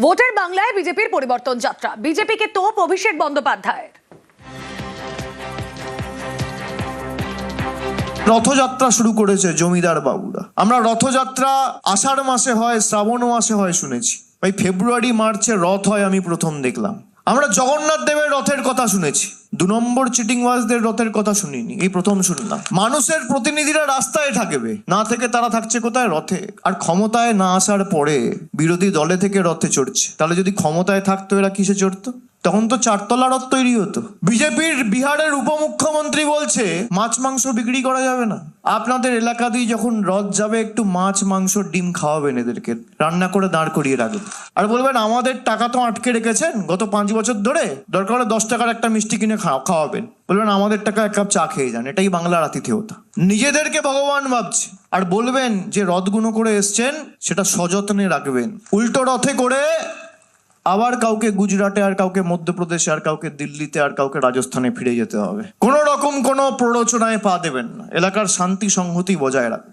ভোটের বাংলায় বিজেপির পরিবর্তন যাত্রা, বিজেপিকে তোপ অভিষেক বন্দ্যোপাধ্যায়ের। রথযাত্রা শুরু করেছে জমিদার বাবুরা। আমরা রথযাত্রা আষাঢ় মাসে হয়, শ্রাবণ মাসে হয় শুনেছি, ভাই ফেব্রুয়ারি মার্চে রথ হয় আমি প্রথম দেখলাম। আমরা জগন্নাথ দেবের রথের কথা শুনেছি, 2 নম্বর চিটিংবাজদের রথের কথা শুনিনি, এই প্রথম শুনলাম। মানুষের প্রতিনিধিরা রাস্তায় থাকবে, না থেকে তারা থাকছে কোথায়? রথে। আর ক্ষমতায় না আসার পরে বিরোধী দলে থেকে রথে চড়ছে। তাহলে যদি ক্ষমতায় থাকতো এরা কিসে চড়তো? তখন তো 4 তলা রথ তৈরি হতো। বিজেপির বিহারের উপমুখ্যমন্ত্রী বলছে মাছ মাংস বিক্রি করা যাবে না। আপনাদের এলাকা দিয়ে যখন রথ যাবে একটু মাছ মাংস ডিম খাওয়াবেন, এদেরকে রান্না করে দাঁড় করিয়ে রাখবেন। আর বলবেন আমাদের টাকা তো আটকে রেখেছেন গত 5 বছর ধরে, দরকার হলে 10 টাকার একটা মিষ্টি কিনে খাওয়াবেন। বলবেন আমাদের টাকা 1 কাপ চা খেয়ে যান। এটাই বাংলার আতিথেয়তা। নিজেদেরকে ভগবান ভাবছে। আর বলবেন যে রথগুলো করে এসছেন সেটা সযত্নে রাখবেন। উল্টো রথে করে আবার কাউকে গুজরাটে, আর কাউকে মধ্যপ্রদেশে, আর কাউকে দিল্লিতে, আর কাউকে রাজস্থানে ফিরে যেতে হবে। কোন রকম কোনো প্ররোচনায় পা দেবেন না। এলাকার শান্তি সংহতি বজায় রাখবেন।